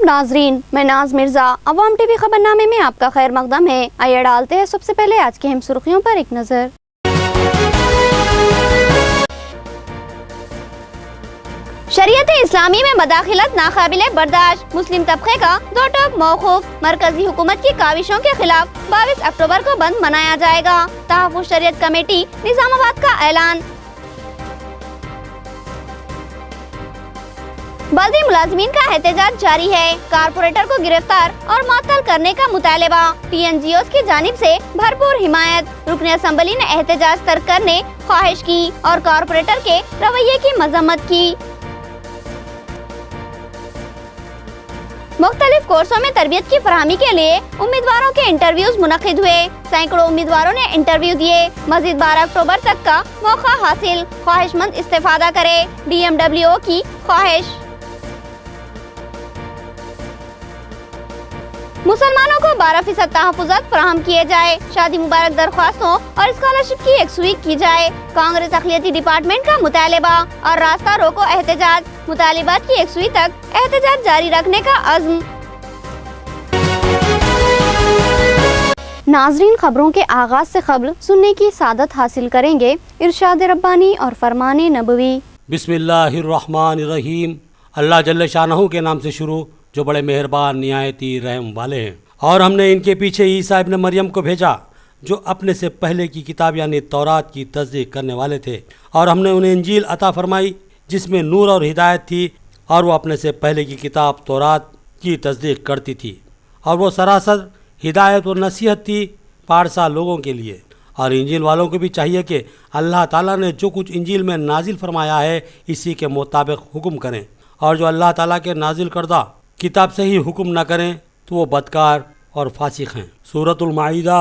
आदाब नाजरीन, मैं नाज मिर्जा। अवाम टीवी खबरनामे में आपका खैर मकदम है। आइए डालते हैं सबसे पहले आज की अहम सुर्खियों पर एक नजर। शरीयत इस्लामी में मदाखिलत नाकाबिले बर्दाश्त, मुस्लिम तबके का दो टोक मौकूफ। मरकजी हुकूमत की काविशों के खिलाफ 22 अक्टूबर को बंद मनाया जाएगा। तहफ़्फ़ुज़ शरीयत कमेटी निजामाबाद का ऐलान। बल्दी मुलाजिमीन का एहतजाज जारी है। कारपोरेटर को गिरफ्तार और मुअत्तल करने का मुतालबा। TNGOs की जानिब से भरपूर हिमायत। रुकन असम्बली ने एहतजाज तर्क करने ख्वाहिश की और कारपोरेटर के रवैये की मजम्मत की। मुख्तलिफ कोर्सों में तरबियत की फराहमी के लिए उम्मीदवारों के इंटरव्यूज मुनक्किद हुए। सैकड़ों उम्मीदवारों ने इंटरव्यू दिए। मजीद 12 अक्टूबर तक का मौका हासिल। ख्वाहिशमंद इस्तेफादा करे, DMWO की ख्वाहिश। मुसलमानों को 12% तहफ़्फ़ुज़ात फराहम किए जाए। शादी मुबारक दरख्वास्तों और स्कॉलरशिप की यकसुई की जाए। कांग्रेस अखिलती डिपार्टमेंट का मुतालबा और रास्ता रोको एहतजाज। मुतालिबात की यकसुई तक एहतजाज जारी रखने का अज़्म। नाजरीन, खबरों के आगाज से क़ब्ल सुनने की सादत हासिल करेंगे इरशाद रब्बानी और फरमान नबवी। बिस्मिल्लाहिर्रहमानिर्रहीम। अल्लाह जल्ल शानहू के नाम से शुरू, जो बड़े मेहरबान निहायती रहम वाले हैं। और हमने इनके पीछे ईसा इब्न मरियम को भेजा, जो अपने से पहले की किताब यानी तौरात की तस्दीक करने वाले थे। और हमने उन्हें इंजील अता फरमाई, जिसमें नूर और हिदायत थी। और वो अपने से पहले की किताब तौरात की तस्दीक करती थी। और वो सरासर हिदायत और नसीहत थी पारसा लोगों के लिए। और इंजील वालों को भी चाहिए कि अल्लाह ताला ने जो कुछ इंजील में नाजिल फरमाया है, इसी के मुताबिक हुक्म करें। और जो अल्लाह ताला के नाजिल करदा किताब से ही हुक्म न करें तो वो बदकार और फासिक हैं। सूरतुल माइदा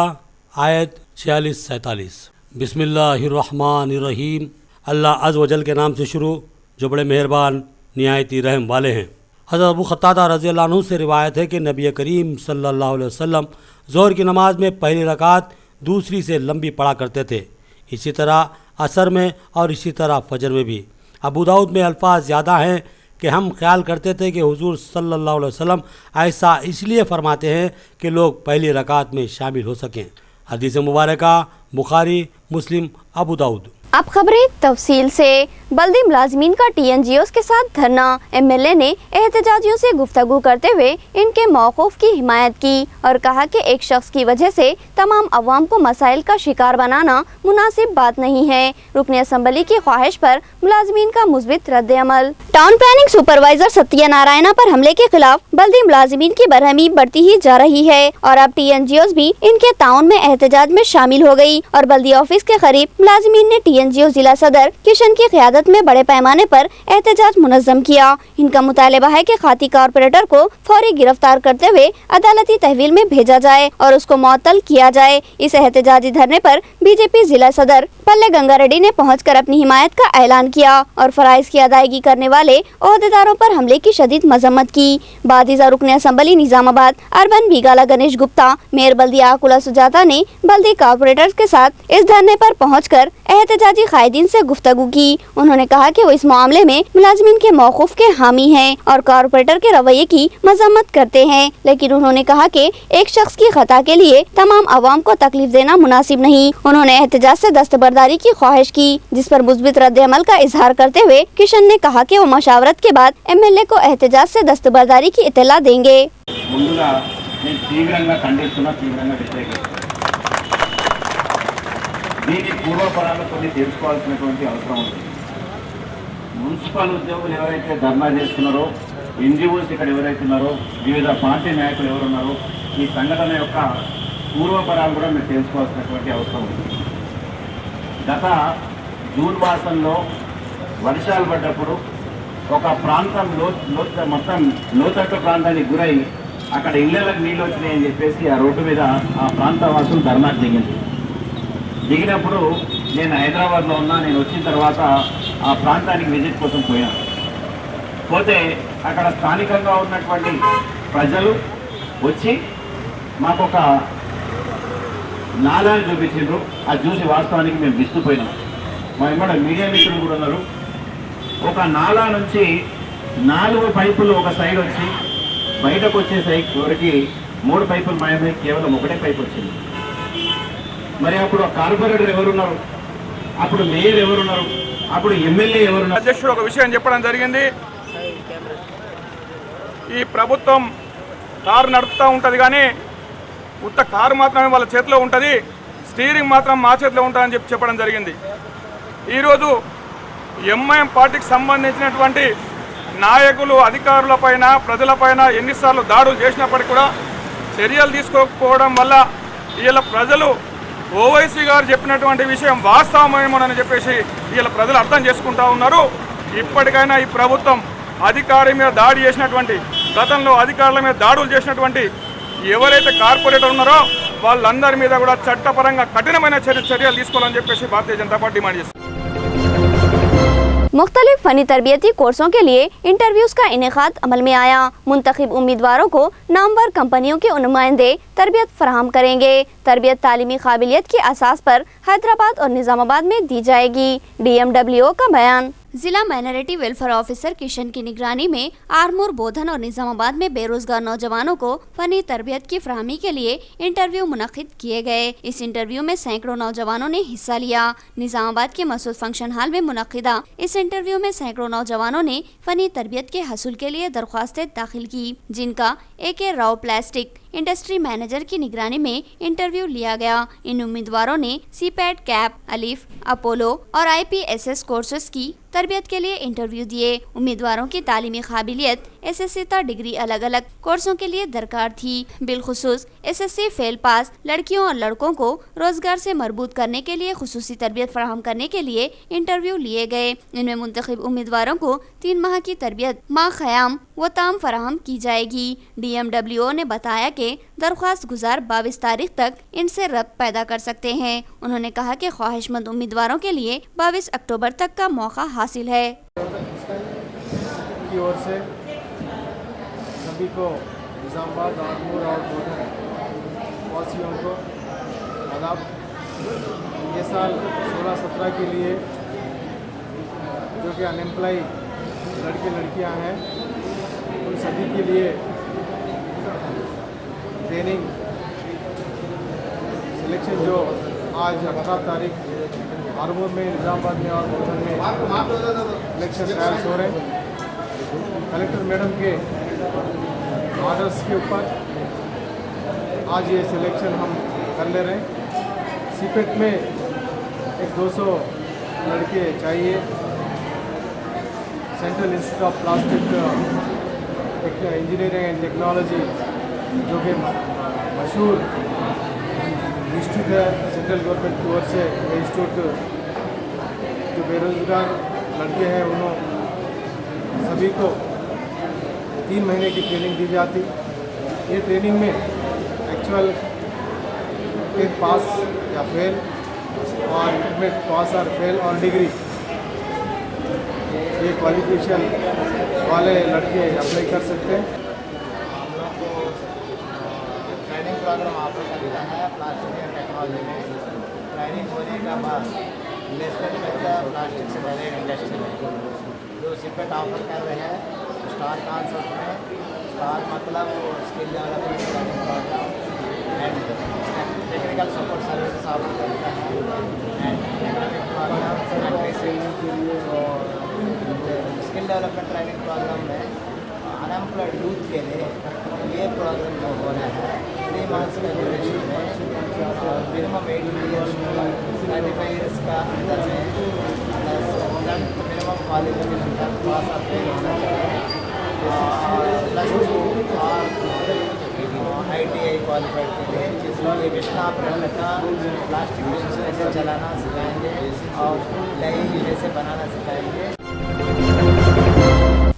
आयत 46-47। बिस्मिल्लाहिर्रहमानिर्रहीम। अल्लाह अज़्ज़ व जल के नाम से शुरू, जो बड़े मेहरबान निहायती रहम वाले हैं। हज़रत अबू क़तादा रज़ियल्लाहु अन्हु से रिवायत है कि नबी करीम सल्लल्लाहु अलैहि वसल्लम ज़ोहर की नमाज में पहली रकात दूसरी से लंबी पढ़ा करते थे। इसी तरह असर में और इसी तरह फजर में भी। अबू दाऊद में अल्फाज ज़्यादा हैं कि हम ख्याल करते थे कि हुजूर सल्लल्लाहु अलैहि वसल्लम ऐसा इसलिए फरमाते हैं कि लोग पहली रकात में शामिल हो सकें। हदीस मुबारका बुखारी, मुस्लिम, अबू दाऊद। अब खबरें तफसील से। बल्दी मुलाजिमीन का TNGOs के साथ धरना। MLA ने एहतजाजियों से गुफ्तगू करते हुए इनके मौक़ूफ़ की हिमायत की और कहा कि एक शख्स की वजह से तमाम अवाम को मसाइल का शिकार बनाना मुनासिब बात नहीं है। रुकन असम्बली की ख्वाहिश पर मुलाजिमीन का मुस्बित रद्द अमल। टाउन प्लानिंग सुपरवाइजर सत्यनारायणा पर हमले के खिलाफ बल्दी मुलाजिमीन की बरहमी बढ़ती ही जा रही है और अब TNGOs भी इनके ताउन में एहतजाज में शामिल हो गई और बल्दी ऑफिस के करीब मुलाजिमीन ने TNGO जिला सदर किशन की क़यादत में बड़े पैमाने पर एहतजाज मुनज़्ज़म किया। इनका मुतालबा है कि खाती कारपोरेटर को फौरी गिरफ्तार करते हुए अदालती तहवील में भेजा जाए और उसको मुअत्तल किया जाए। इस एहतजाजी धरने पर BJP जिला सदर पल्ले गंगा रेड्डी ने पहुंचकर अपनी हिमायत का ऐलान किया और फराइज की अदायगी करने वाले ओहदेदारों पर हमले की शदीद मजम्मत की। बादिजा रुकन assembly Nizamabad urban Bigala Ganesh Gupta, mayor बल्दिया आकुला सुजाता ने बल्दी कारपोरेटर्स के साथ इस धरने पर पहुंचकर एहतजाजी कायदीन से गुफ्तगू की। उन्होंने कहा कि वो इस मामले में मुलाजिमीन के मौक़ूफ़ के हामी हैं और कारपोरेटर के रवैये की मजम्मत करते हैं, लेकिन उन्होंने कहा कि एक शख्स की खता के लिए तमाम अवाम को तकलीफ देना मुनासिब नहीं। उन्होंने एहतजाज से दस्तबरदारी की ख्वाहिश की, जिस पर मुस्बित रद्द अमल का इजहार करते हुए किशन ने कहा कि वो मशावरत के बाद MLA को एहतजाज से दस्तबरदारी की इत्तला देंगे। దీని పూర్వపరాలు కొన్ని తెలుసుకోవాల్సినటువంటి అవసరం ఉంది. మున్సిపల్ ఉద్యోగులు ఎవరైతే ధర్నా చేస్తున్నారో, NGOs ఇక్కడ ఎవరైతే ఉన్నారో, వివిధ పార్టీ నాయకులు ఎవరున్నారో, ఈ సంఘటన యొక్క పూర్వపరాలు కూడా మీరు తెలుసుకోవాల్సినటువంటి అవసరం ఉంది. గత జూన్ మాసంలో వర్షాలు పడ్డప్పుడు ఒక ప్రాంతం మొత్తం లోతట్టు ప్రాంతానికి గురై అక్కడ ఇళ్లకు నీళ్ళు వచ్చినాయని చెప్పేసి ఆ రోడ్డు మీద ఆ ప్రాంత వాసులు ధర్నాకు దిగినప్పుడు నేను హైదరాబాద్లో ఉన్నా. నేను వచ్చిన తర్వాత ఆ ప్రాంతానికి విజిట్ కోసం పోయాను. పోతే అక్కడ స్థానికంగా ఉన్నటువంటి ప్రజలు వచ్చి మాకు ఒక నాలాన్ని చూపించారు. అది చూసి వాస్తవానికి మేము విస్తుపోయినాం. మా ఇమ్మడ మీడియా మిత్రులు కూడా ఉన్నారు. ఒక నాలా నుంచి 4 పైపులు ఒక సైడ్ వచ్చి బయటకు వచ్చేసరికి చివరికి 3 పైపులు మాయమై కేవలం 1 పైపు వచ్చింది. మరి అప్పుడు కార్పొరేటర్ ఎవరున్నారు, అప్పుడు మేయర్ ఎవరున్నారు, అప్పుడు ఎమ్మెల్యే ఎవరున్నారు? అధ్యక్షుడు ఒక విషయం చెప్పడం జరిగింది. ఈ ప్రభుత్వం కారు నడుపుతూ ఉంటుంది కానీ ఉత్త కారు మాత్రమే వాళ్ళ చేతిలో ఉంటుంది, స్టీరింగ్ మాత్రం మా చేతిలో ఉంటుందని చెప్పడం జరిగింది. ఈరోజు ఎంఐఎం పార్టీకి సంబంధించినటువంటి నాయకులు అధికారులపైన ప్రజలపైన ఎన్నిసార్లు దాడులు చేసినప్పటికీ కూడా చర్యలు తీసుకోకపోవడం వల్ల వీళ్ళ ప్రజలు ఓవైసీ గారు చెప్పినటువంటి విషయం వాస్తవమేమోనని చెప్పేసి వీళ్ళ ప్రజలు అర్థం చేసుకుంటా ఉన్నారు. ఇప్పటికైనా ఈ ప్రభుత్వం అధికారి మీద దాడి చేసినటువంటి, గతంలో అధికారుల మీద దాడులు చేసినటువంటి ఎవరైతే కార్పొరేటర్ ఉన్నారో వాళ్ళందరి మీద కూడా చట్టపరంగా కఠినమైన చర్యలు తీసుకోవాలని చెప్పేసి భారతీయ జనతా పార్టీ డిమాండ్ చేస్తుంది. मुख्तलिफ फनी तरबियती कोर्सों के लिए इंटरव्यूज़ का इनेकाद अमल में आया। मुंतखब उम्मीदवारों को नामवर कंपनियों के नुमाइंदे तरबियत फराहम करेंगे। तरबियत तालीमी काबिलियत की असास पर हैदराबाद और निज़ामाबाद में दी जाएगी। DMWO का बयान। जिला माइनॉरिटी वेलफेयर ऑफिसर किशन की निगरानी में आरमूर, बोधन और निजामाबाद में बेरोजगार नौजवानों को फनी तरबियत की फराहमी के लिए इंटरव्यू मुनक्किद किए गए। इस इंटरव्यू में सैकड़ों नौजवानों ने हिस्सा लिया। निजामाबाद के मसूद फंक्शन हॉल में मुनक्किदा इस इंटरव्यू में सैकड़ों नौजवानों ने फनी तरबियत के हसूल के लिए दरख्वास्तें दाखिल की, जिनका AK Rao plastic industry manager की निगरानी में इंटरव्यू लिया गया। इन उम्मीदवारों ने CPAT, कैप, अलीफ, अपोलो और IPSS कोर्सेज की तरबियत के लिए इंटरव्यू दिए। उम्मीदवारों की तालीमी काबिलियत SSC तक डिग्री अलग अलग कोर्सों के लिए दरकार थी। बिलखुसूस SSC फेल पास लड़कियों और लड़कों को रोजगार से मरबूत करने के लिए खुसूसी तरबियत फराहम करने के लिए इंटरव्यू लिए गए। इनमें मुंतखब उम्मीदवारों को 3 माह की तरबियत माह क़याम व ताम फराहम की जाएगी। DMWO ने बताया कि दरख्वास्त गुजार 22 तारीख तक इनसे रब्त पैदा कर सकते हैं। उन्होंने कहा कि ख्वाहिशमंद उम्मीदवारों के लिए 22 अक्टूबर तक का मौका हासिल है। की ओर से सभी को निज़ामाबाद, आरमूर और बोधन वासियों को आदाब। ये साल 16-17 के लिए जो कि अनएम्प्लॉय लड़के लड़कियां हैं उन सभी के लिए ट्रेनिंग सिलेक्शन जो आज 18 तारीख आरमूर में, निज़ामाबाद में और बोधन में इलेक्शन ट्रायल्स हो रहे हैं। कलेक्टर मैडम के ऑर्डर्स के ऊपर आज ये सिलेक्शन हम कर ले रहे हैं। CPAT में एक 200 लड़के चाहिए। Central institute of plastic engineering and technology जो कि मशहूर इंस्टीट्यूट है सेंट्रल गवर्नमेंट की ओर से, इंस्टीट्यूट जो बेरोज़गार लड़के हैं उन्होंने सभी को 3 महीने की ट्रेनिंग दी जाती। ये ट्रेनिंग में एक्चुअल एक पास या फेल और में पास और फेल और डिग्री ये क्वालिफिकेशन वाले लड़के अप्लाई कर सकते हैं। हम लोग को ट्रेनिंग प्रोग्राम ऑफर करता है प्लास्टिक एंड टेक्नोलॉजी में। ट्रेनिंग होने का बाद प्लेसमेंट मिलता है प्लास्टिक से बने इंडस्ट्री में। जो CPAT ऑफर कर रहे हैं स्टार कॉन्सेप्ट में, स्टार मतलब skill development training program and technical support service offer करता है and academic program skill development training program में अनएम्प्लॉयड यूथ के लिए ये प्रोग्राम जो हो रहा है 3 मंथ्स का ड्यूरेशन में मिनिमम 18 ईयर्स 35 ईयर्स का अंदर में मिनिमम क्वालिफिकेशन का पास और फेल होना चाहिए और +2 और ITI क्वालिफाइड के लिए जिसमें मिशन ऑपरेटर का प्लास्टिक मशीन कैसे चलाना सिखाएंगे और डाई जैसे बनाना सिखाएंगे।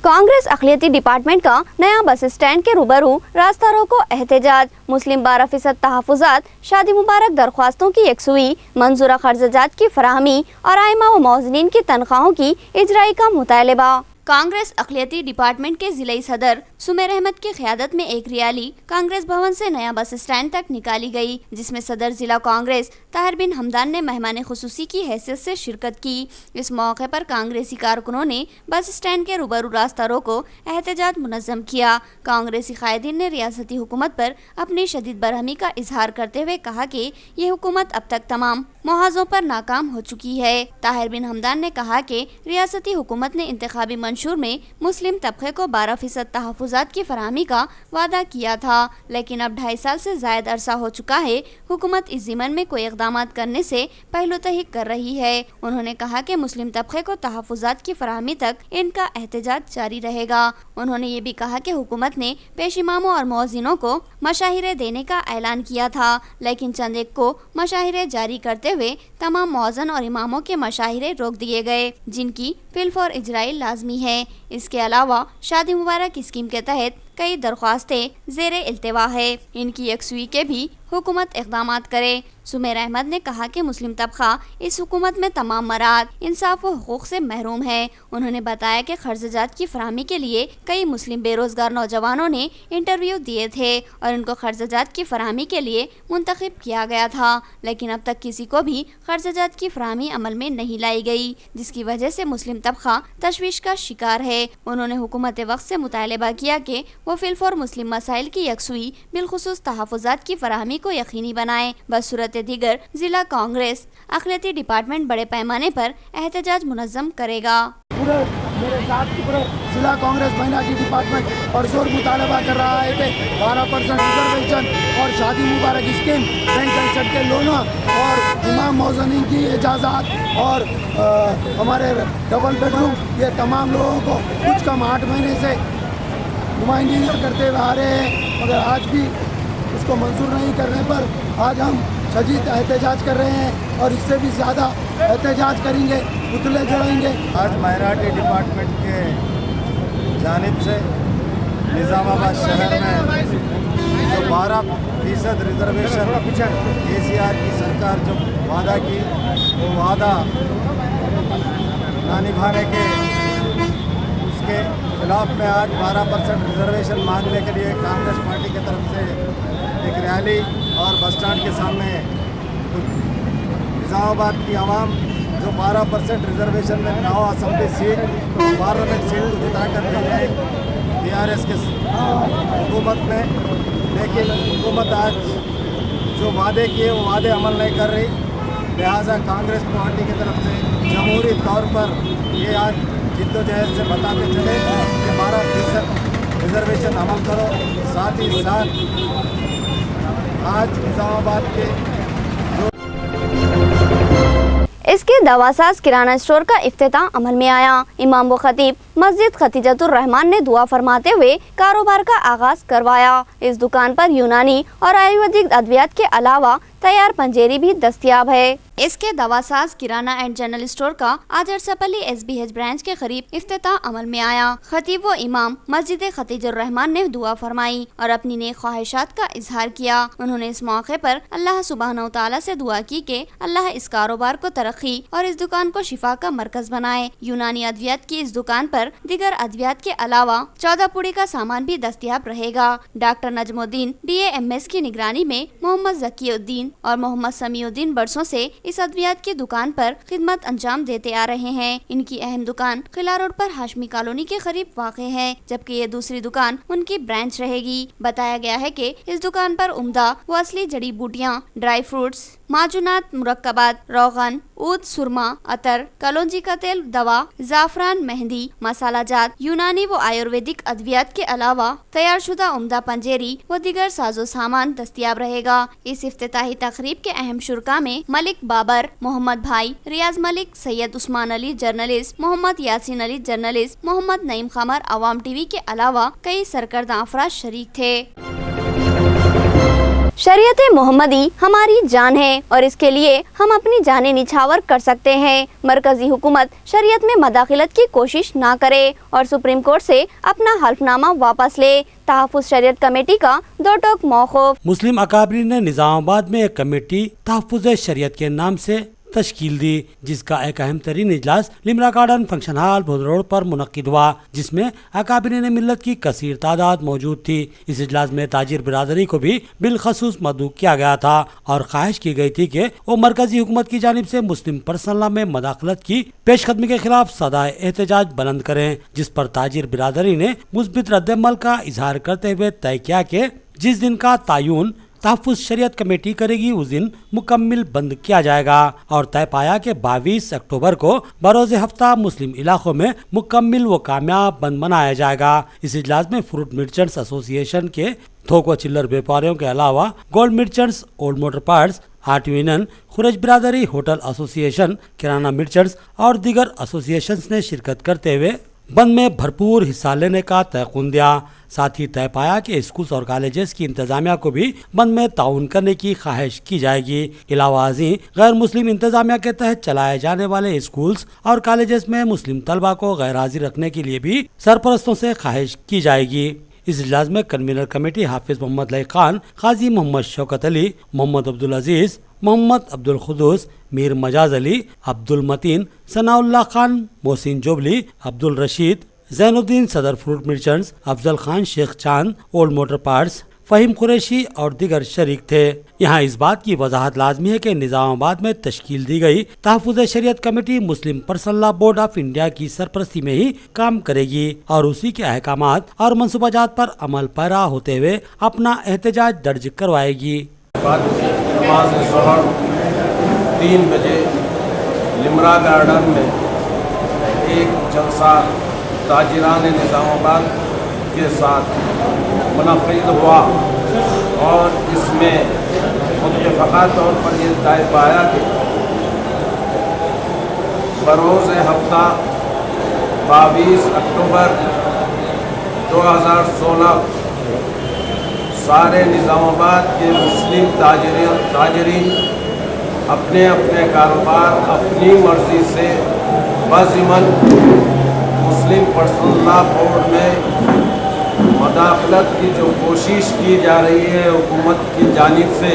कांग्रेस अखिलती डिपार्टमेंट का नया बस स्टैंड के रूबरू रास्ता रोको एहतजाज। मुस्लिम 12% तहफ़्फ़ुज़ात, शादी मुबारक दरख्वास्तों की यकसुई, मंजूरा खर्जात की फराहमी और आइमा व मौज़नीन की तनख्वाहों की इजराई का मुतालबा। कांग्रेस अखिलती डिपार्टमेंट के ज़िलाई सदर सुमेर अहमद की क़यादत में एक रैली कांग्रेस भवन से नया बस स्टैंड तक निकाली गई, जिसमें सदर जिला कांग्रेस ताहिर बिन हमदान ने मेहमान खुसूसी की हैसियत से शिरकत की। इस मौके पर कांग्रेसी कारकुनों ने बस स्टैंड के रूबरू रास्ता रोको एहतजाज मुनज़्ज़म किया। कांग्रेसी कायदीन ने रियासती हुकूमत पर अपनी शदीद बरहमी का इजहार करते हुए कहा कि ये हुकूमत अब तक तमाम मुआवज़ों पर नाकाम हो चुकी है। ताहिर बिन हमदान ने कहा कि रियासती हुकूमत ने इंतखाबी मंशूर में मुस्लिम तबके को 12% तहफ़्फ़ुज़ात की फराहमी का वादा किया था, लेकिन अब 2.5 साल से ज़ायद अरसा हो चुका है हुकूमत इस ज़िमन में कोई इक़दामात करने से पहलू कर रही है। उन्होंने कहा कि मुस्लिम तबके को तहफ़्फ़ुज़ात की फराहमी तक इनका एहतजाज जारी रहेगा। उन्होंने ये भी कहा कि हुकूमत ने पेश इमामों और मुअज़्ज़िनों को मशाहिरे देने का ऐलान किया था, लेकिन चंद एक को मशाहिरे जारी करते हुए तमाम मुअज़्ज़िन और इमामों के मशाहिरे रोक दिए गए, जिनकी फिल और इजराइल लाजमी है। इसके अलावा शादी मुबारक स्कीम के तहत कई दरख्वास्तें ज़ेरे इल्तिवा है, इनकी यकसुई के भी हुकूमत इक़दामात करे। सुमेर अहमद ने कहा कि मुस्लिम तबका इस हुकूमत में तमाम मराद, इंसाफ व हुकूक से महरूम है। उन्होंने बताया कि कर्ज़जात की फराहमी के लिए कई मुस्लिम बेरोज़गार नौजवानों ने इंटरव्यू दिए थे और इनको कर्ज़जात की फराहमी के लिए मुंतखब किया गया था, लेकिन अब तक किसी को भी कर्ज़जात की फराहमी अमल में नहीं लाई गई, जिसकी वजह से मुस्लिम तबका तशवीश का शिकार है। उन्होंने हुकूमत वक्त से मुतालबा किया कि वो फिलफौर मुस्लिम मसाइल की यकसुई बिलखुसूस तहफ़्फ़ुज़ात की फराहमी को यकीनी बनाए। बसूरत दीगर जिला कांग्रेस अक़लियती डिपार्टमेंट बड़े पैमाने पर एहतजाज मुनज़्ज़म करेगा। पूरे मेरे साथ पूरे जिला कांग्रेस माइनॉरिटी डिपार्टमेंट और जोर मुतालबा कर रहा है कि 12% रिजर्वेशन और शादी मुबारक स्कीम, बैंक एसेट के लोन और इमाम मौज़नी की इजाज़त और हमारे डबल बेडरूम, ये तमाम लोगों को कुछ कम 8 महीने से नुमाइंदगी करते हुए आ रहे हैं, मगर आज भी उसको मंजूर नहीं करने पर आज हम शदीद एहतजाज कर रहे हैं और इससे भी ज़्यादा एहतजाज करेंगे, पुतले जलाएंगे। आज माइनॉरिटी डिपार्टमेंट के जानिब से निज़ामाबाद शहर में जो 12% रिजर्वेशन KCR की सरकार जो वादा की, वो वादा ना निभाने के उसके खिलाफ में आज 12% रिजर्वेशन मांगने के लिए कांग्रेस पार्टी की तरफ से एक रैली और बस स्टैंड के सामने निज़ामाबाद की आवाम जो 12% रिजर्वेशन में 9 असम्बली सीट पार्लियामेंट सीट को जिता कर दे जाए TRS के हुकूमत में, लेकिन हुकूमत आज जो वादे किए वो वादे अमल नहीं कर रही। लिहाजा कांग्रेस पार्टी की तरफ से जमहूरी तौर पर ये आज जिद्दोजहद से बताते चले कि 12% रिजर्वेशन अमल करो। साथ ही साथ आज निज़ामाबाद के इसके दवासाज किराना स्टोर का इफ्तिताह अमल में आया। इमाम व खतीब मस्जिद खतीजतुर रहमान ने दुआ फरमाते हुए कारोबार का आगाज करवाया। इस दुकान पर यूनानी और आयुर्वेदिक अद्वियात के अलावा तैयार पंजेरी भी दस्तयाब है। इसके दवासाज किराना एंड जनरल स्टोर का आज अरसपल्ली SBH ब्रांच के करीब इफ्तिताह अमल में आया। खतीब व इमाम मस्जिद खतीजुर रहमान ने दुआ फरमाई और अपनी नेक ख्वाहिशात का इजहार किया। उन्होंने इस मौके पर अल्लाह सुब्हानहू तआला से दुआ की कि अल्लाह इस कारोबार को तरक्की और इस दुकान को शिफा का मरकज बनाए। यूनानी अद्वियात की इस दुकान पर दीगर अद्वियात के अलावा 14 पुड़ी का सामान भी दस्तयाब रहेगा। डॉक्टर नजमुद्दीन DAMS की निगरानी में मोहम्मद ज़कीउद्दीन और मोहम्मद समीउद्दीन बरसों से इस अद्वियात की दुकान पर खिदमत अंजाम देते आ रहे हैं। इनकी अहम दुकान किला रोड पर हाशमी कॉलोनी के करीब वाक़े है, जबकि ये दूसरी दुकान उनकी ब्रांच रहेगी। बताया गया है कि इस दुकान पर उम्दा व असली जड़ी बूटियाँ, ड्राई फ्रूट्स, माजुनात, मुरक्कबात, रोगन, ऊद, सुरमा, अतर, कलौंजी का तेल, दवा, जाफरान, मेहंदी, मसाला जात, यूनानी व आयुर्वेदिक अद्वियात के अलावा तैयार शुदा उम्दा पंजेरी व दीगर साजो सामान दस्तयाब रहेगा। इस इफ्तिताही तकरीब के अहम शुरका में मलिक बाबर, मोहम्मद भाई, रियाज मलिक, सैयद उस्मान अली जर्नलिस्ट, मोहम्मद यासीन अली जर्नलिस्ट, मोहम्मद नईम खमर अवाम TV के अलावा कई सरकर्दा अफराद शरीक थे। शरीयत मोहम्मदी हमारी जान है और इसके लिए हम अपनी जानें निछावर कर सकते हैं। मरकजी हुकूमत शरीयत में मदाखिलत की कोशिश ना करे और सुप्रीम कोर्ट से अपना हल्फनामा वापस ले। तहफ़्फ़ुज़ शरीयत कमेटी का 2 टोक मौक़ूफ़। मुस्लिम अकाबरीन ने निज़ामाबाद में एक कमेटी तहफ़्फ़ुज़ शरीयत के नाम से تشکیل دی، جس کا ایک اہم ترین اجلاس لمرا گارڈن فنکشن ہال بھود روڈ پر منعقد ہوا، جس میں اکابرین ملت کی کثیر تعداد موجود تھی۔ اس اجلاس میں تاجر برادری کو بھی بالخصوص مدعو کیا گیا تھا اور خواہش کی گئی تھی کہ وہ مرکزی حکومت کی جانب سے مسلم پرسنل لا میں مداخلت کی پیش قدمی کے خلاف صدائے احتجاج بلند کریں، جس پر تاجر برادری نے مثبت رد عمل کا اظہار کرتے ہوئے طے کیا کہ جس دن کا تعین تحفظ شریعت کمیٹی کرے گی اس دن مکمل بند کیا جائے گا، اور طے پایا کہ 22 اکتوبر کو بروز ہفتہ مسلم علاقوں میں مکمل و کامیاب بند منایا جائے گا۔ اس اجلاس میں فروٹ مرچنٹس ایسوسی ایشن کے تھوک و چلر بیپاریوں کے علاوہ gold merchants, old motor parts, auto union, خورج برادری، ہوٹل ایسوسی ایشن، کرانہ مرچنٹس اور دیگر ایسوسی ایشنز نے شرکت کرتے ہوئے بند میں بھرپور حصہ لینے کا تیقن دیا۔ ساتھ ہی طے پایا کہ اسکولز اور کالجز کی انتظامیہ کو بھی بند میں تعاون کرنے کی خواہش کی جائے گی۔ علاوہ ازیں غیر مسلم انتظامیہ کے تحت چلائے جانے والے اسکولز اور کالجز میں مسلم طلبہ کو غیر حاضر رکھنے کے لیے بھی سرپرستوں سے خواہش کی جائے گی۔ اس اجلاس میں کنوینر کمیٹی حافظ محمد لئی خان، قاضی محمد شوکت علی، محمد عبدالعزیز، محمد عبدالقدوس، میر مجاز علی، عبدالمتین، ثناء اللہ خان، محسن جوبلی، عبدالرشید، زین الدین صدر fruit merchants, Afzal Khan Shaikh Chand, old motor parts, Faheem Qureshi اور دیگر شریک تھے۔ یہاں اس بات کی وضاحت لازمی ہے کہ نظام آباد میں تشکیل دی گئی تحفظ شریعت committee Muslim personal law board of India کی سرپرستی میں ہی کام کرے گی اور اسی کے احکامات اور منصوبہ جات پر عمل پیرا ہوتے ہوئے اپنا احتجاج درج کروائے گی۔ نماز ظہر 3 بجے لمرا گارڈن میں ایک جلسہ تاجران نظام آباد کے ساتھ منعقد ہوا اور اس میں متفقہ طور پر یہ طے پایا کہ بروز ہفتہ 22 اکتوبر 2016 سارے نظام آباد کے مسلم تاجرین اپنے اپنے کاروبار اپنی مرضی سے بضمن مسلم پرسنل لا بورڈ میں مداخلت کی جو کوشش کی جا رہی ہے حکومت کی جانب سے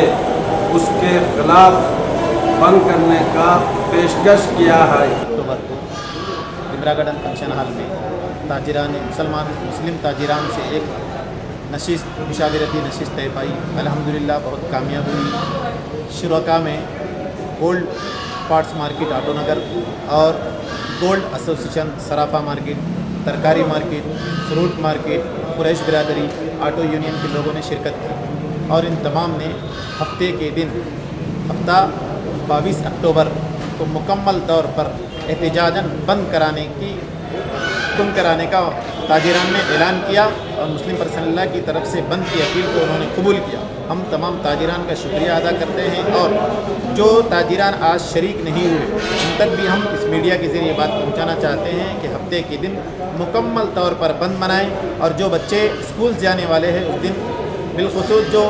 اس کے خلاف بند کرنے کا پیشکش کیا ہے۔ اکتوبر کو لمرا گارڈن فنکشن ہال میں مسلم تاجران سے ایک نشست مشاورتی نشست طے پائی، الحمدللہ بہت کامیاب ہوئی۔ شرکا میں gold parts market auto Nagar اور گولڈ ایسوسیشن سرافا مارکیٹ، ترکاری مارکیٹ، فروٹ مارکیٹ، قریش برادری، آٹو یونین کے لوگوں نے شرکت کی اور ان تمام نے ہفتے کے دن ہفتہ 22 اکتوبر کو مکمل طور پر احتجاجاً بند کرانے کا تاجران نے اعلان کیا اور مسلم پرسنل لا کی طرف سے بند کی اپیل کو انہوں نے قبول کیا۔ ہم تمام تاجران کا شکریہ ادا کرتے ہیں اور جو تاجران آج شریک نہیں ہوئے ان تک بھی ہم اس میڈیا کے ذریعے بات پہنچانا چاہتے ہیں کہ ہفتے کے دن مکمل طور پر بند منائیں اور جو بچے اسکول جانے والے ہیں اس دن بالخصوص جو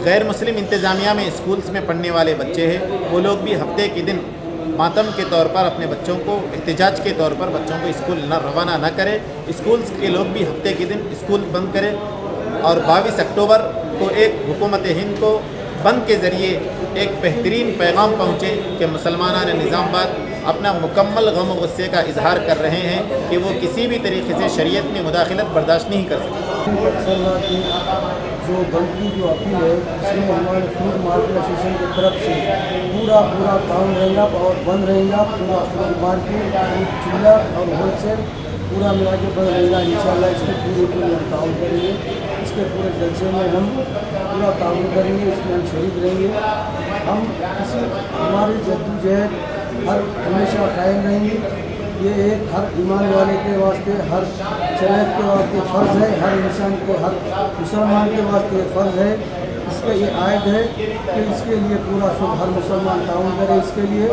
غیر مسلم انتظامیہ میں اسکولز میں پڑھنے والے بچے ہیں وہ لوگ بھی ہفتے کے دن ماتم کے طور پر اپنے بچوں کو احتجاج کے طور پر بچوں کو اسکول روانہ نہ کرے، اسکولز کے لوگ بھی ہفتے کے دن اسکول بند کریں اور 22 اکتوبر کو ایک حکومت ہند کو بند کے ذریعے ایک بہترین پیغام پہنچے کہ مسلمانان نظام آباد اپنا مکمل غم و غصے کا اظہار کر رہے ہیں کہ وہ کسی بھی طریقے سے شریعت میں مداخلت برداشت نہیں کر سکتے۔ جو بند کی جو اپیل ہے اس میں ہمارے فوڈ مارکیٹ ایسوسیشن کی طرف سے پورا تعاون رہے گا اور بند رہے گا، پورا فوڈ مارکیٹ، چلر اور ہول سیل پورا ملا کے بند رہے گا۔ انشاءاللہ اس کے پورے ہم تعاون کریں گے، اس کے پورے جلسے میں ہم پورا تعاون کریں گے، اس میں ہم شریک رہیں گے۔ ہم ہماری جدوجہد ہمیشہ قائم رہیں گے۔ یہ ایک ہر ایمان والے کے واسطے، ہر شریعت کے واسطے فرض ہے، ہر انسان کے، ہر مسلمان کے واسطے فرض ہے۔ اس کا یہ عائد ہے کہ اس کے لیے پورا ہر مسلمان تعاون کرے اس کے لیے۔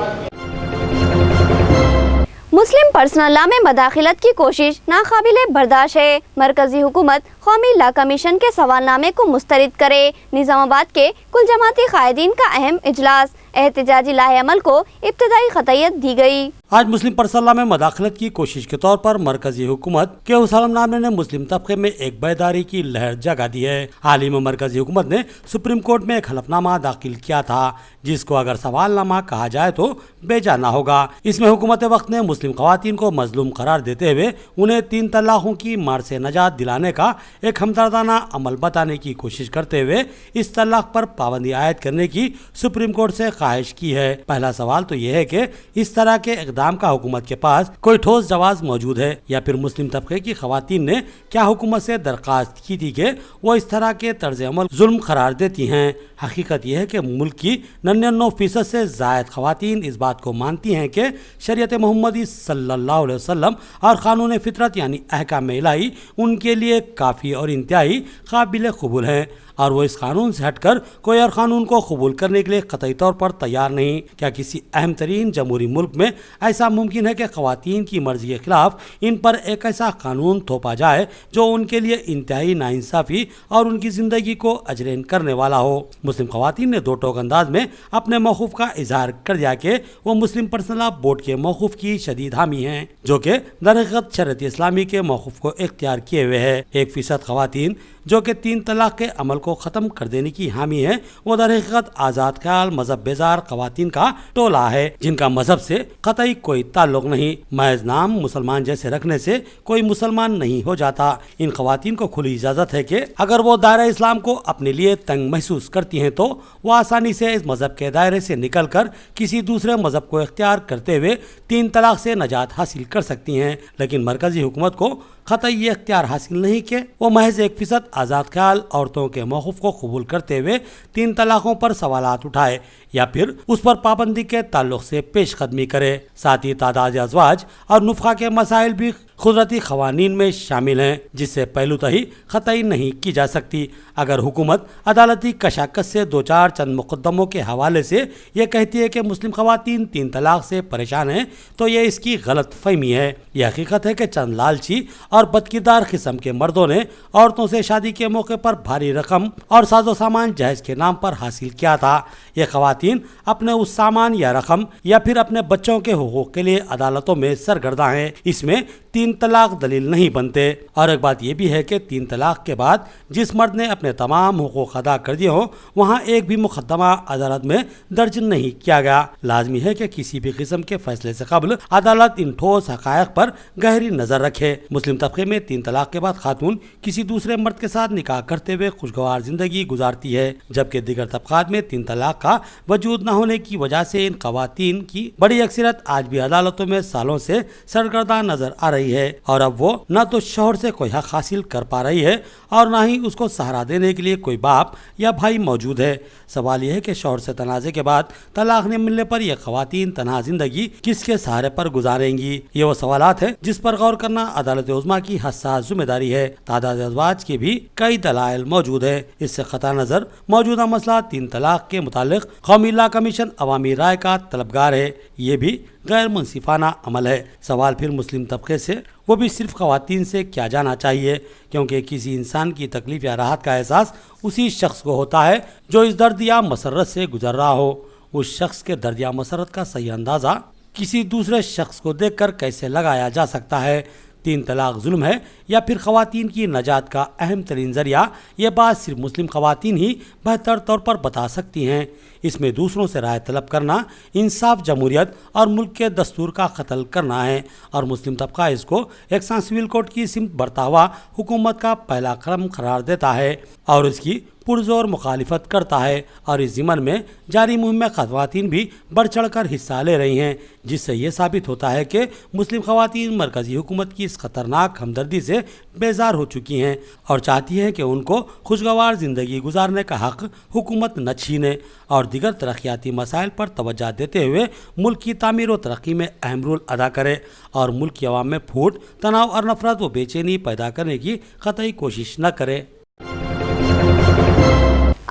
مسلم پرسنل لا میں مداخلت کی کوشش ناقابل برداشت ہے۔ مرکزی حکومت قومی لا کمیشن کے سوال نامے کو مسترد کرے۔ نظام آباد کے کل جماعتی قائدین کا اہم اجلاس، احتجاجی لاہ عمل کو ابتدائی قطعیت دی گئی۔ आज मुस्लिम परसल्ला में मदाखलत की कोशिश के तौर पर मरकजी हुकूमत के उस हलफनामे ने मुस्लिम तबके में एक बेदारी की लहर जगा दी है। हाल ही में मरकजी हुकूमत ने सुप्रीम कोर्ट में एक हलफनामा दाखिल किया था, जिसको अगर सवालनामा कहा जाए तो बेजाना होगा। इसमें हुकूमत वक्त ने मुस्लिम खवातीन को मजलूम करार देते हुए उन्हें 3 तलाकों की मार से निजात दिलाने का एक हमदर्दाना अमल बताने की कोशिश करते हुए इस तलाक पर पाबंदी आयद करने की सुप्रीम कोर्ट से ख्वाहिश की है। पहला सवाल तो यह है कि इस तरह के इक़दाम का हुकूमत के पास कोई ठोस जवाब मौजूद है या फिर मुस्लिम तबके की खवातीन ने क्या हुकूमत से दरख्वास्त की थी कि वो इस तरह के तर्ज अमल जुल्म करार देती हैं। हकीकत यह है कि मुल्क की 99% से ज़ायद खवातीन इस बात को मानती हैं कि शरीयत मोहम्मदी सल्लल्लाहु अलैहि वसल्लम और क़ानून फितरत यानी अहकाम इलाही उनके लिए काफ़ी और इंतहाई काबिल कबूल हैं और वो इस कानून से हटकर कोई और कानून को कबूल करने के लिए कतई तौर पर तैयार नहीं। क्या किसी अहम तरीन जमहूरी मुल्क में ऐसा मुमकिन है कि ख़वातीन की मर्जी के खिलाफ इन पर एक ऐसा कानून थोपा जाए जो उनके लिए इंतहाई नाइंसाफ़ी और उनकी ज़िंदगी को अजरैन करने वाला हो। मुस्लिम ख़वातीन ने दो टोक अंदाज में अपने मौक़ूफ़ का इजहार कर दिया कि वो मुस्लिम पर्सनल बोर्ड के मौक़ूफ़ की शदीद हामी हैं, जो कि दरहक़ीक़त शरीयत इस्लामी के मौक़ूफ़ को इख्तियार किए हुए है। 1% ख़वातीन जो कि 3 तलाक के अमल को ख़त्म कर देने की हामी है, वो दरहक़ीक़त आज़ाद ख्याल मजहब बेजार ख़वातीन का टोला है, जिनका मजहब से कतई कोई ताल्लुक़ नहीं। महज नाम मुसलमान जैसे रखने से कोई मुसलमान नहीं हो जाता। इन ख़वातीन को खुली इजाज़त है कि अगर वो दायरा इस्लाम को अपने लिए तंग महसूस करती हैं तो वो आसानी से इस मज़हब के दायरे से निकल कर किसी दूसरे मज़हब को इख्तियार करते हुए 3 तलाक से नजात हासिल कर सकती हैं। लेकिन मरकज़ी हुकूमत को कतई ये इख्तियार हासिल नहीं कि वो महज 1% आज़ाद ख्याल औरतों के मौक़ूफ़ को कबूल करते हुए 3 तलाक़ों पर सवालात उठाए या फिर उस पर पाबंदी के ताल्लुक़ से पेशकदमी करे। साथ ही तादाद अज़वाज और नुफ़ा के मसाइल भी कुदरती क़वानीन में शामिल हैं, जिससे पहलूतही कतई नहीं की जा सकती। अगर हुकूमत अदालती कशाकश से 2-4 चंद मुकदमों के हवाले से ये कहती है कि मुस्लिम ख़वातीन 3 तलाक से परेशान हैं, तो ये इसकी गलत फहमी है। यह हकीकत है कि चंद लालची और बदकिरदार किस्म के मर्दों ने औरतों से शादी के मौके पर भारी रकम और साजो सामान जहेज के नाम पर हासिल किया था। ये ख़वातीन अपने उस सामान या रकम या फिर अपने बच्चों के हुकूक के लिए अदालतों में सरगर्दा हैं। इसमें 3 तलाक दलील नहीं बनते। और एक बात यह भी है कि 3 तलाक के बाद जिस मर्द ने अपने तमाम हुकूक अदा कर दिए हों, वहाँ एक भी मुकदमा अदालत में दर्ज नहीं किया गया। लाजमी है कि किसी भी किस्म के फैसले से कबल अदालत इन ठोस हक़ायक़ पर गहरी नज़र रखे। मुस्लिम तबके में 3 तलाक के बाद खातून किसी दूसरे मर्द के साथ निकाह करते हुए खुशगवार जिंदगी गुजारती है, जबकि दीगर तबकात में 3 तलाक का वजूद न होने की वजह से इन ख़वातीन की बड़ी अक्सरियत आज भी अदालतों में सालों से सरगर्दा नजर आ रही है। और अब वो न तो शौहर से कोई हक हासिल कर पा रही है और न ही उसको सहारा देने के लिए कोई बाप या भाई मौजूद है। सवाल यह है कि शौहर से तनाज़े के बाद तलाक न मिलने पर यह ख़वातीन तनहा जिंदगी किसके सहारे पर गुजारेंगी? ये वो सवालात है जिस पर गौर करना अदालत उज़्मा की हसास जिम्मेदारी है। तादाद अज़वाज के भी कई दलाइल मौजूद है। इससे क़ता नज़र मौजूदा मसला 3 तलाक के मुतालिक कौमी लॉ कमीशन अवामी राय का तलबगार है। ये भी गैर मुनसिफाना अमल है। सवाल फिर मुस्लिम तबके से, वो भी सिर्फ ख़वातीन से क्या जाना चाहिए, क्योंकि किसी इंसान की तकलीफ या राहत का एहसास उसी शख्स को होता है जो इस दर्द या मसरत से गुजर रहा हो। उस शख्स के दर्द या मसरत का सही अंदाज़ा किसी दूसरे शख्स को देखकर कैसे लगाया जा सकता है? 3 तलाक जुल्म है या फिर ख़वातीन की नजात का अहम तरीन ज़रिया? ये बात सिर्फ मुस्लिम ख़वातीन ही बेहतर तौर पर बता सकती हैं। इसमें दूसरों से राय तलब करना इंसाफ, जमहूरियत और मुल्क के दस्तूर का कत्ल करना है और मुस्लिम तबका इसको एक सिविल कोड की सिमत बढ़ता हुआ हुकूमत का पहला कदम करार देता है और इसकी पुरजोर मुखालिफत करता है। और इस ज़िमन में जारी मुहिम में ख़वातीन भी बढ़ चढ़ कर हिस्सा ले रही हैं, जिससे ये साबित होता है कि मुस्लिम ख़वातीन मरकज़ी हुकूमत की इस ख़तरनाक हमदर्दी से बेजार हो चुकी हैं और चाहती हैं कि उनको खुशगवार ज़िंदगी गुजारने का हक़ हुकूमत न छीने और दीगर तरक्याती मसाइल पर तवज्जो देते हुए मुल्क की तामीर व तरक्की में अहम रोल अदा करे और मुल्क की अवाम में फूट, तनाव और नफरत व बेचैनी पैदा करने की कतई कोशिश न करे।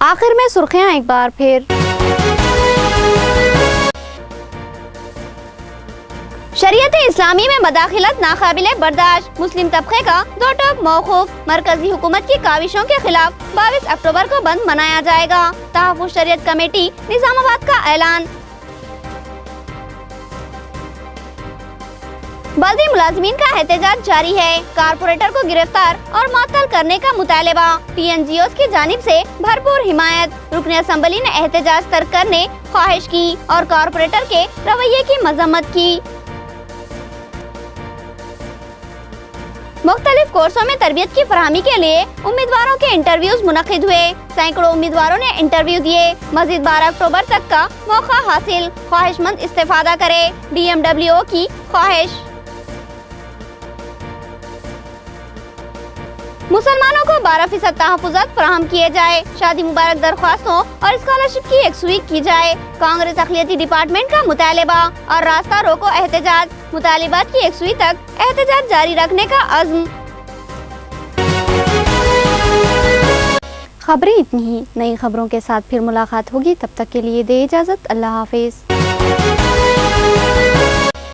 आखिर में सुर्खियां एक बार फिर। शरीयत इस्लामी में मदाखिलत नाकाबिले बर्दाश्त, मुस्लिम तबके का 2 टोक मौकूफ। मरकजी हुकूमत की काविशों के खिलाफ 22 अक्टूबर को बंद मनाया जाएगा। तहफ़्फ़ुज़ शरीयत कमेटी निज़ामाबाद का ऐलान। बल्दी मुलाजिमीन का एहतजाज जारी है। कारपोरेटर को गिरफ्तार और मअतल करने का मुतालबा। TNGOs की जानिब से भरपूर हिमायत। रुकन असम्बली ने एहतजाज तर्क करने ख्वाहिश की और कारपोरेटर के रवैये की मजम्मत की। मुख्तलिफ कोर्सों में तरबियत की फरहमी के लिए उम्मीदवारों के इंटरव्यूज मुनक्किद हुए। सैकड़ों उम्मीदवारों ने इंटरव्यू दिए। मजीद 12 अक्टूबर तक का मौका हासिल। ख्वाहिशमंद इस्तेफादा करे। DMWO की ख्वाहिश। मुसलमानों को 12% तहफ़्फ़ुज़ात फराहम किए जाए। शादी मुबारक दरख्वास्तों और स्कॉलरशिप की यकसुई की जाए। कांग्रेस अखिलती डिपार्टमेंट का मुतालबा और रास्ता रोको एहतजाज। मुतालिबात की यकसुई तक एहतजाज जारी रखने का अज़्म। खबरें इतनी ही। नई खबरों के साथ फिर मुलाकात होगी। तब तक के लिए दे इजाज़त। अल्लाह हाफिज़।